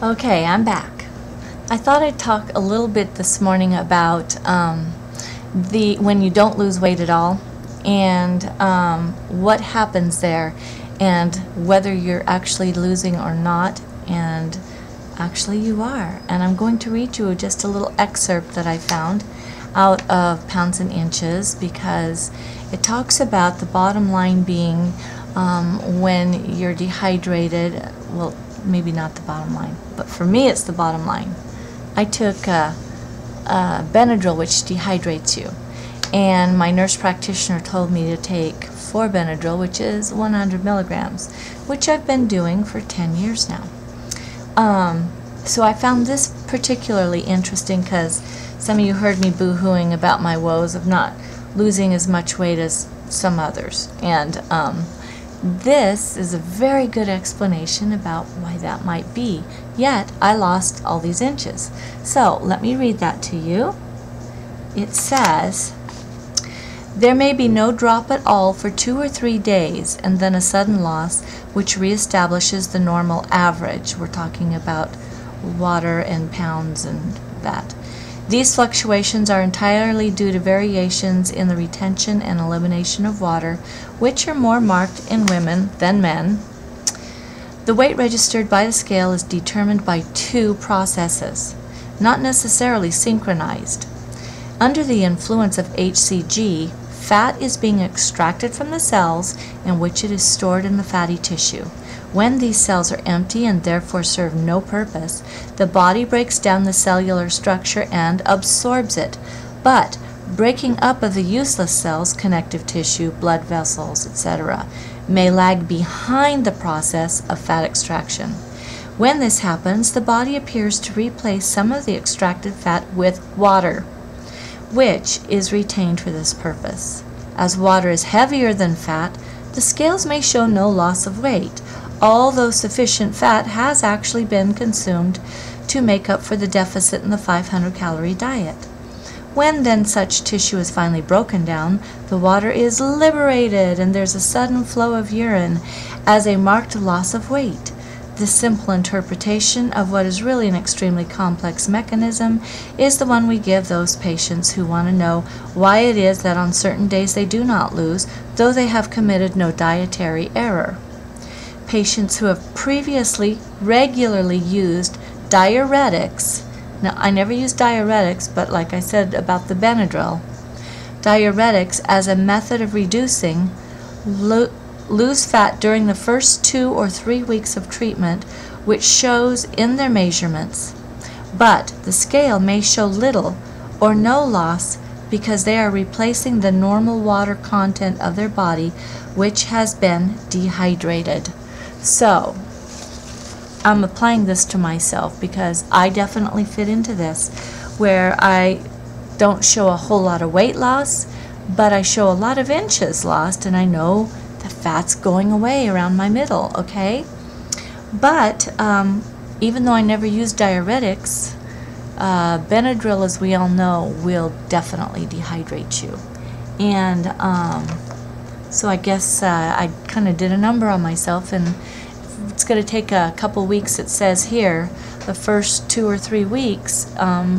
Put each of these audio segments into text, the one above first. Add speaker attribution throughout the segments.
Speaker 1: Okay, I'm back. I thought I'd talk a little bit this morning about when you don't lose weight at all and what happens there and whether you're actually losing or not, and actually you are. And I'm going to read you just a little excerpt that I found out of Pounds and Inches, because it talks about the bottom line being when you're dehydrated. Well, maybe not the bottom line, but for me it's the bottom line. I took Benadryl, which dehydrates you, and my nurse practitioner told me to take 4 Benadryl, which is 100 milligrams, which I've been doing for 10 years now. So I found this particularly interesting because some of you heard me boo-hooing about my woes of not losing as much weight as some others, and this is a very good explanation about why that might be. Yet I lost all these inches. So let me read that to you. It says, there may be no drop at all for 2 or 3 days, and then a sudden loss which reestablishes the normal average. We're talking about water and pounds and that. These fluctuations are entirely due to variations in the retention and elimination of water, which are more marked in women than men. The weight registered by the scale is determined by 2 processes, not necessarily synchronized. Under the influence of hCG, fat is being extracted from the cells in which it is stored in the fatty tissue. When these cells are empty and therefore serve no purpose, the body breaks down the cellular structure and absorbs it. But breaking up of the useless cells, connective tissue, blood vessels, etc., may lag behind the process of fat extraction. When this happens, the body appears to replace some of the extracted fat with water, which is retained for this purpose. As water is heavier than fat, the scales may show no loss of weight, although sufficient fat has actually been consumed to make up for the deficit in the 500-calorie diet. When then such tissue is finally broken down, the water is liberated and there's a sudden flow of urine as a marked loss of weight. This simple interpretation of what is really an extremely complex mechanism is the one we give those patients who want to know why it is that on certain days they do not lose, though they have committed no dietary error. Patients who have previously regularly used diuretics, now I never used diuretics, but like I said about the Benadryl, diuretics as a method of reducing, lose fat during the first 2 or 3 weeks of treatment, which shows in their measurements. But the scale may show little or no loss because they are replacing the normal water content of their body, which has been dehydrated. So I'm applying this to myself because I definitely fit into this, where I don't show a whole lot of weight loss, but I show a lot of inches lost, and I know the fat's going away around my middle, okay? But even though I never used diuretics, Benadryl, as we all know, will definitely dehydrate you. And so I guess I kind of did a number on myself, and it's going to take a couple weeks, it says here, the first 2 or 3 weeks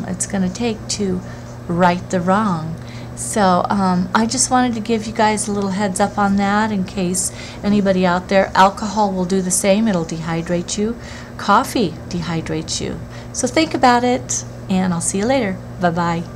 Speaker 1: it's going to take to right the wrong. So I just wanted to give you guys a little heads up on that in case anybody out there. Alcohol will do the same. It'll dehydrate you. Coffee dehydrates you. So think about it, and I'll see you later. Bye-bye.